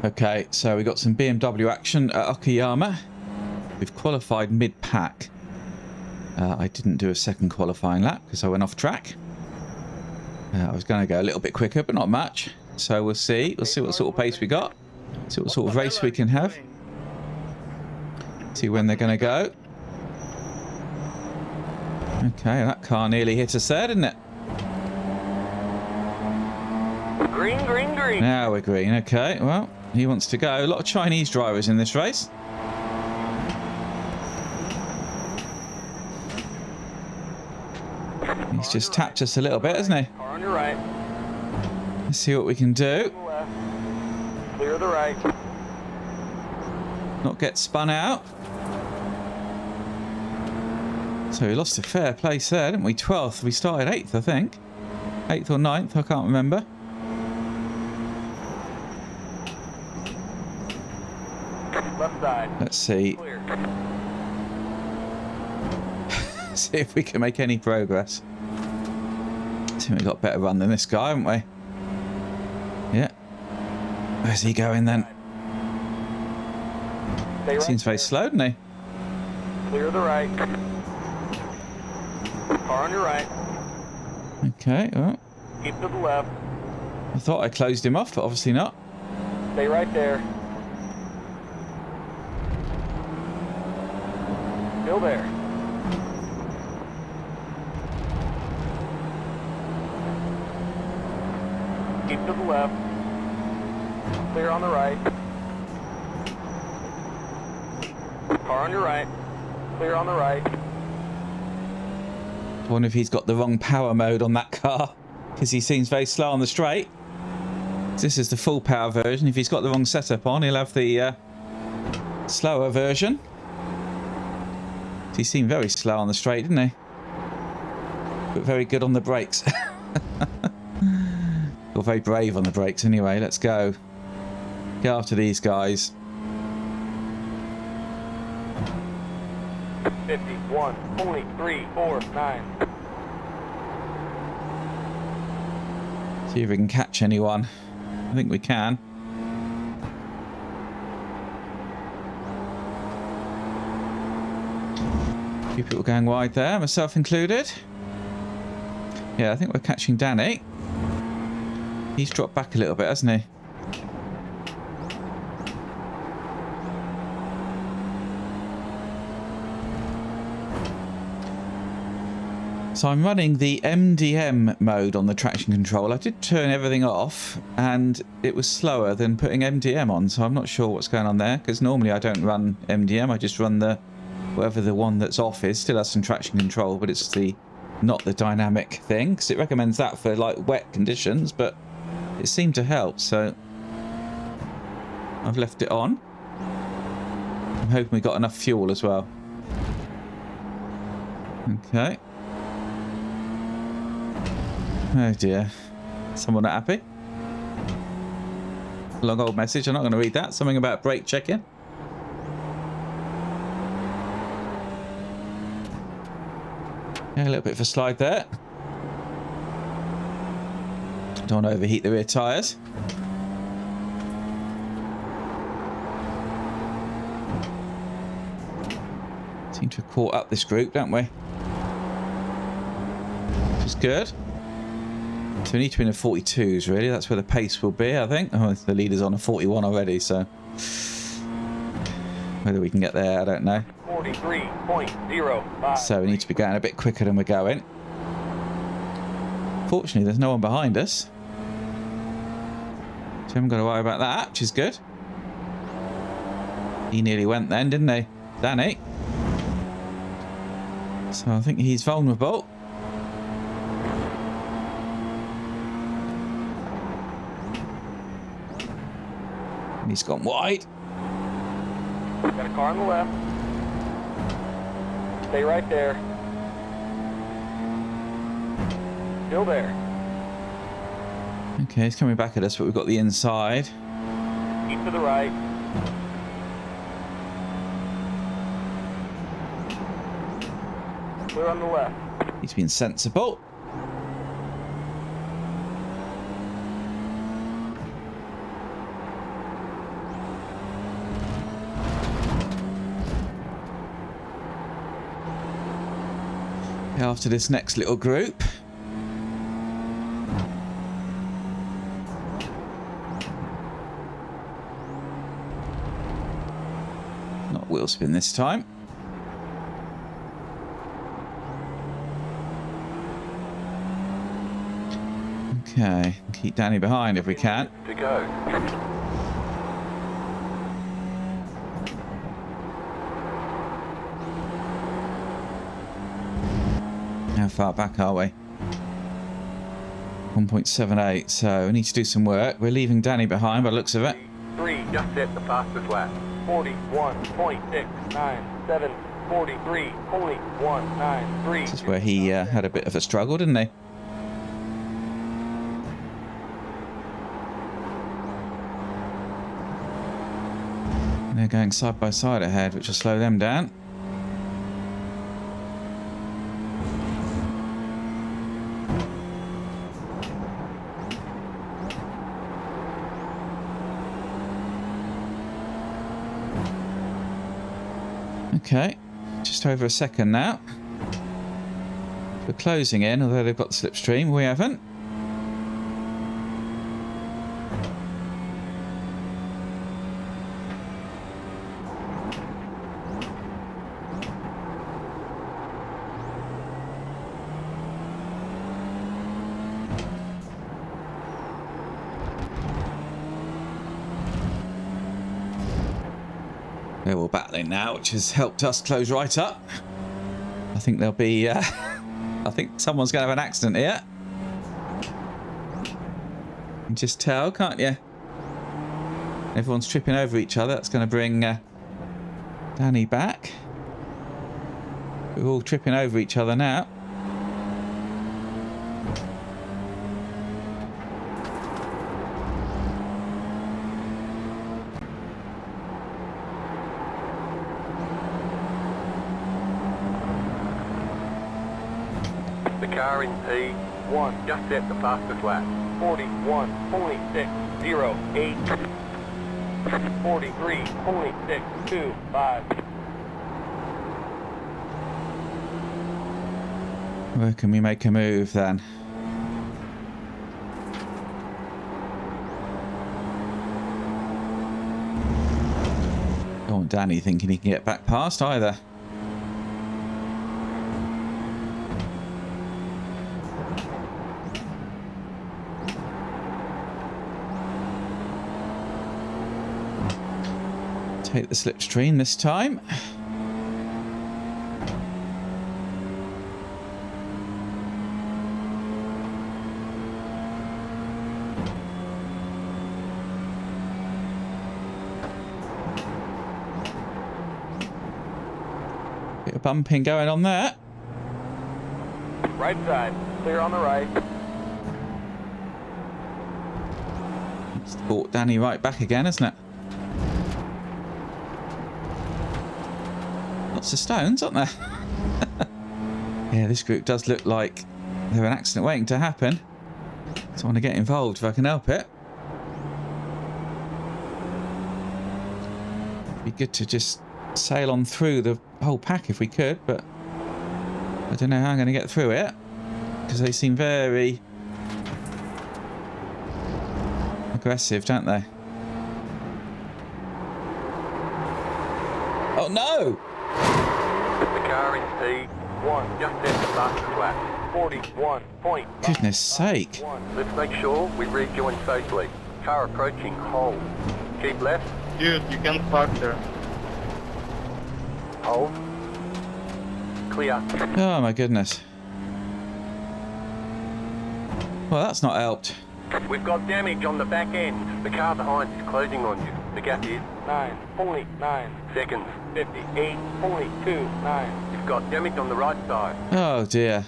Okay, so we got some BMW action at Okayama. We've qualified mid-pack. I didn't do a second qualifying lap because I went off track. I was going to go a little bit quicker, but not much. So we'll see. We'll see what sort of pace we got. See what sort of race we can have. See when they're going to go. Okay, that car nearly hit us there, didn't it? Green, green, green. Now we're green. Okay, well, he wants to go. A lot of Chinese drivers in this race. He's just tapped us a little bit, hasn't he? Car on your right. Let's see what we can do. Clear the right. Not get spun out. So we lost a fair place there, didn't we? 12th. We started 8th, I think. 8th or 9th, I can't remember. Left side. Let's see. Clear. See if we can make any progress. I think we got a better run than this guy, haven't we? Yeah. Where's he going then? Stay right Seems very there. slow, doesn't he? Clear the right. Car on your right. Okay, well, Keep to the left. I thought I closed him off, but obviously not. Stay right there. Still there. Keep to the left. Clear on the right. Car on your right. Clear on the right. I wonder if he's got the wrong power mode on that car, because he seems very slow on the straight. This is the full power version. If he's got the wrong setup on, he'll have the slower version. He seemed very slow on the straight, didn't he? But very good on the brakes. Or very brave on the brakes anyway. Let's go. Get after these guys. 51, 23, 4, 9. See if we can catch anyone. I think we can. A few people going wide there, myself included. Yeah, I think we're catching Danny. He's dropped back a little bit, hasn't he? So I'm running the MDM mode on the traction control. I did turn everything off and it was slower than putting MDM on, so I'm not sure what's going on there, because normally I don't run MDM, I just run the whatever the one that's off is. Still has some traction control, but it's the not the dynamic thing, because it recommends that for like wet conditions, but it seemed to help, so I've left it on. I'm hoping we got enough fuel as well. Okay. Oh dear. Someone not happy? Long old message, I'm not going to read that. Something about brake checking. Yeah, a little bit of a slide there. Don't want to overheat the rear tyres. Seem to have caught up this group, don't we? Which is good. So we need to be in the 42s, really. That's where the pace will be, I think. Oh, the leader's on a 41 already, so... whether we can get there, I don't know. 43.05. So we need to be going a bit quicker than we're going. Fortunately, there's no one behind us. So we haven't got to worry about that, which is good. He nearly went then, didn't he? Danny. So I think he's vulnerable. He's gone wide. Got a car on the left. Stay right there. Still there. Okay, he's coming back at us, but we've got the inside. Keep to the right. Clear on the left. He's been sensible. after this next little group. Not wheel spin this time. Okay, keep Danny behind if we can. To go. How far back are we? 1.78, so we need to do some work. We're leaving Danny behind by the looks of it. 3, just set the fastest lap. 41.697, 43.193. This is where he had a bit of a struggle, didn't he? They're going side by side ahead, which will slow them down. Okay, just over a second now. We're closing in, although they've got the slipstream, we haven't. They're all battling now, which has helped us close right up. I think there'll be... I think someone's going to have an accident here. You can just tell, can't you? Everyone's tripping over each other. That's going to bring Danny back. We're all tripping over each other now. The car in P1 just set the fastest lap. 41.608. 43.625. Where can we make a move then? Don't want Danny thinking he can get back past either. Take the slipstream this time. Bit of bumping going on there. Right side, clear on the right. It's brought Danny right back again, isn't it? Lots of stones, aren't there? Yeah, this group does look like they're an accident waiting to happen. So I want to get involved if I can help it. It'd be good to just sail on through the whole pack if we could, but I don't know how I'm going to get through it because they seem very aggressive, don't they? Oh no! The car in P1 just set the fastest lap. 41.5. Goodness sake. Let's make sure we rejoin safely. Car approaching, hold. Keep left. Dude, you can't park there. Hold. Clear. Oh my goodness. Well, that's not helped. We've got damage on the back end. The car behind is closing on you. The gap is 9.9 seconds. 58.29. You've got damage on the right side. Oh dear.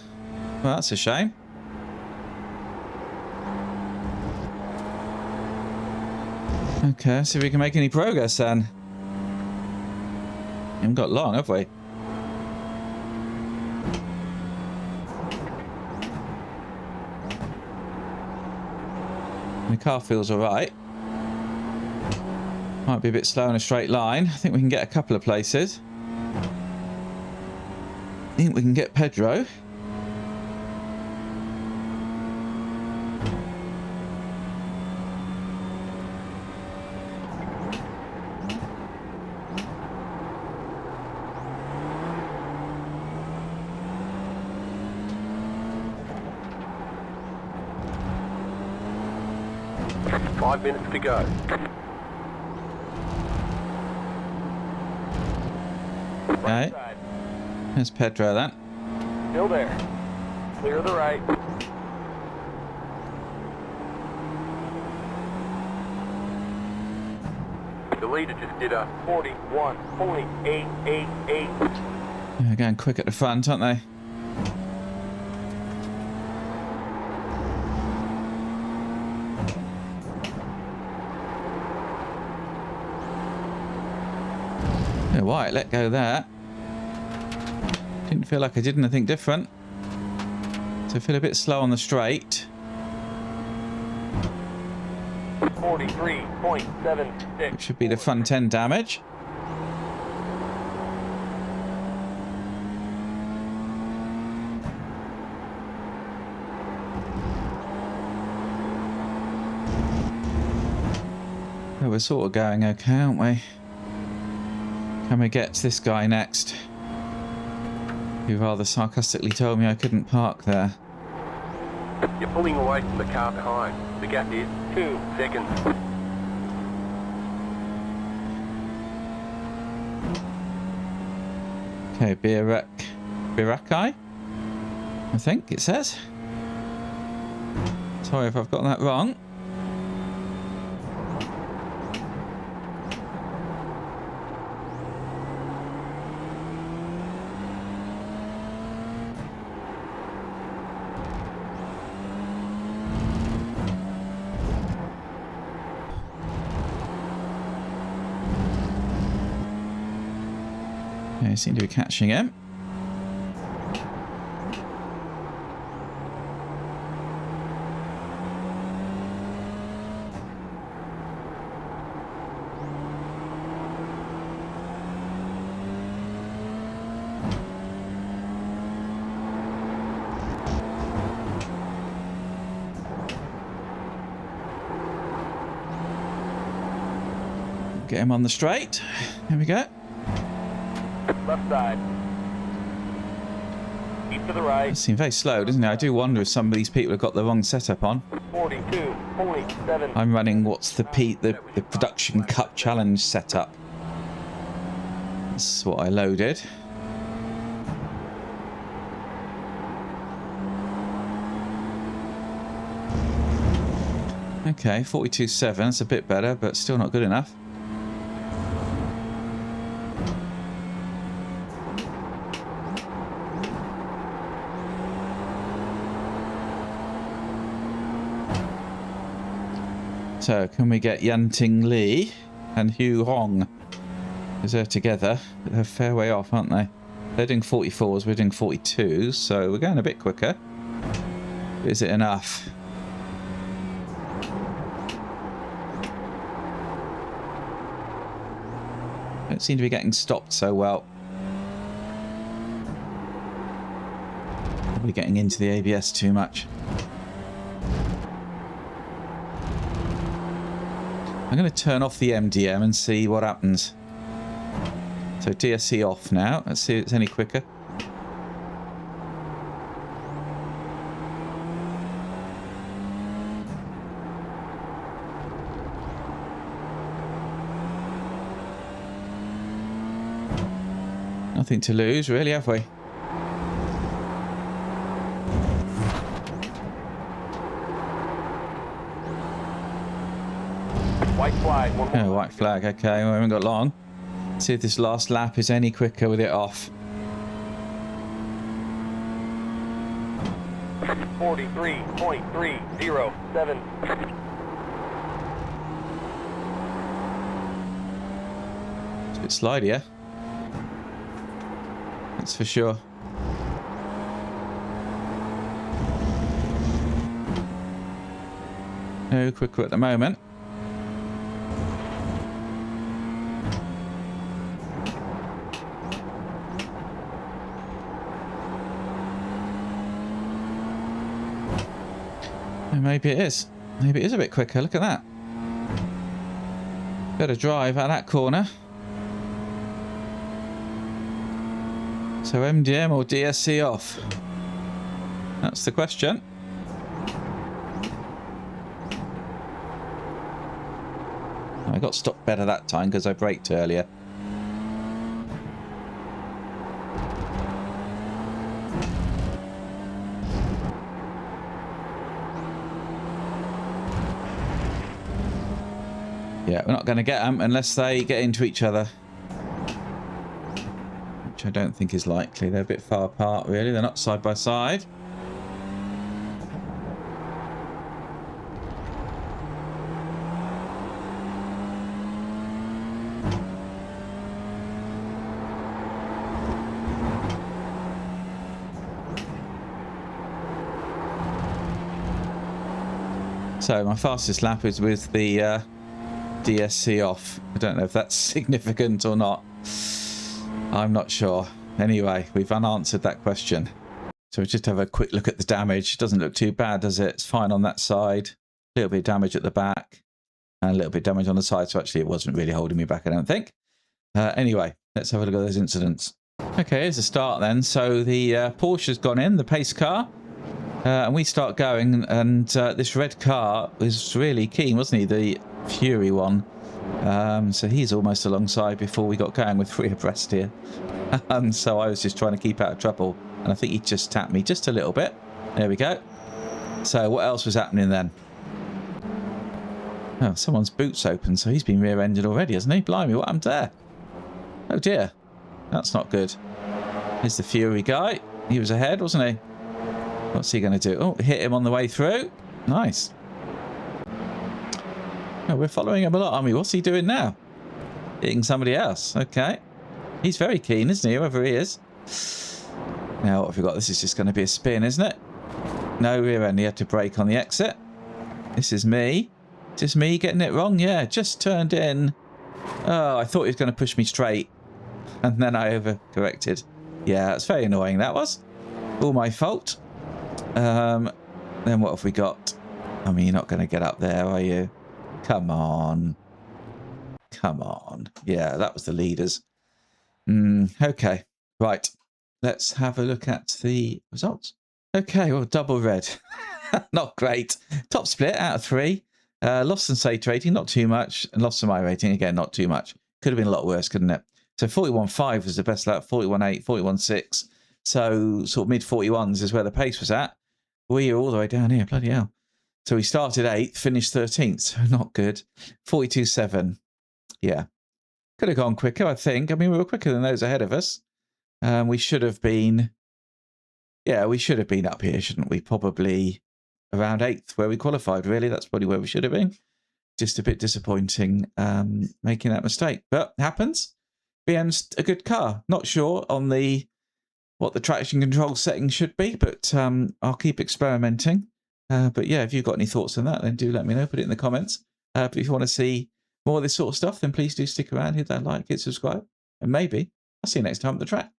Well, that's a shame. Okay, let's see if we can make any progress then. We haven't got long, have we? The car feels alright. Might be a bit slow in a straight line. I think we can get a couple of places. I think we can get Pedro. 5 minutes to go. Okay. Side. There's Pedro then. Still there. Clear the right. The leader just did a 41.888. Yeah, going quick at the front, aren't they? Yeah, White, let go there. Didn't feel like I did anything different. So I feel a bit slow on the straight. 43.76. Which should be the front end damage. Well, we're sort of going okay, aren't we? Can we get to this guy next? Who rather sarcastically told me I couldn't park there. You're pulling away from the car behind. The gap is 2 seconds. Okay, Birakai, I think it says. Sorry if I've got that wrong. Okay, seem to be catching him. Get him on the straight. There we go. Left side. Keep to the right. It seems very slow, doesn't it? I do wonder if some of these people have got the wrong setup on. 42.7. I'm running what's the production cup challenge setup. That's what I loaded. Okay, 42.7. That's a bit better, but still not good enough. So, can we get Yanting Lee and Hugh Hong? Because they're together. They're a fair way off, aren't they? They're doing 44s, we're doing 42s, so we're going a bit quicker. Is it enough? Don't seem to be getting stopped so well. Probably getting into the ABS too much. I'm going to turn off the MDM and see what happens. So DSC off now. Let's see if it's any quicker. Nothing to lose, really, have we? White flag. Oh, white flag. Okay, we haven't got long. See if this last lap is any quicker with it off. 43.307. It's a bit slidier. That's for sure. No quicker at the moment. Maybe it is. Maybe it is a bit quicker. Look at that. Better drive out that corner. So MDM or DSC off? That's the question. got stopped better that time because I braked earlier. Yeah, we're not going to get them unless they get into each other. Which I don't think is likely. They're a bit far apart, really. They're not side by side. So my fastest lap is with the DSC off. I don't know if that's significant or not. I'm not sure. Anyway, we've unanswered that question. So we just have a quick look at the damage. It doesn't look too bad, does it? It's fine on that side. A little bit of damage at the back. And a little bit of damage on the side. So actually it wasn't really holding me back, I don't think. Anyway, let's have a look at those incidents. Okay, here's the start then. So the Porsche's gone in, the pace car. And we start going, and this red car was really keen, wasn't he? The Fury one. So he's almost alongside before we got going with 3 abreast here. So I was just trying to keep out of trouble, and I think he just tapped me just a little bit. There we go. So what else was happening then? Oh, someone's boot's open, so he's been rear-ended already, hasn't he? Blimey, what happened there? Oh dear. That's not good. Here's the Fury guy. He was ahead, wasn't he? What's he going to do? Oh, hit him on the way through. Nice. Oh, we're following him a lot, aren't we? What's he doing now? Hitting somebody else. Okay. He's very keen, isn't he? Whoever he is. Now, what have we got? This is just going to be a spin, isn't it? No rear end. He had to brake on the exit. This is me. Just me getting it wrong? Yeah, just turned in. Oh, I thought he was going to push me straight. And then I overcorrected. Yeah, that's very annoying, that was. All my fault. Then what have we got? I mean, you're not going to get up there, are you? Come on. Come on. Yeah, that was the leaders. Okay. Right. Let's have a look at the results. Okay, well, double red. Not great. Top split out of 3. Lost and Sage rating, not too much. And lost to my rating, again, not too much. Could have been a lot worse, couldn't it? So 41.5 was the best lap, 41.8, 41.6. So sort of mid-41s is where the pace was at. We are all the way down here, bloody hell. So we started 8th, finished 13th, so not good. 42.7. Yeah. Could have gone quicker, I think. I mean, we were quicker than those ahead of us. We should have been... Yeah, we should have been up here, shouldn't we? Probably around 8th, where we qualified, really. That's probably where we should have been. Just a bit disappointing making that mistake. But happens. BM's a good car. Not sure on what the traction control settings should be, but I'll keep experimenting. But yeah, if you've got any thoughts on that, then do let me know. Put it in the comments. But if you want to see more of this sort of stuff, then please do stick around, hit that like, hit subscribe, and maybe I'll see you next time at the track.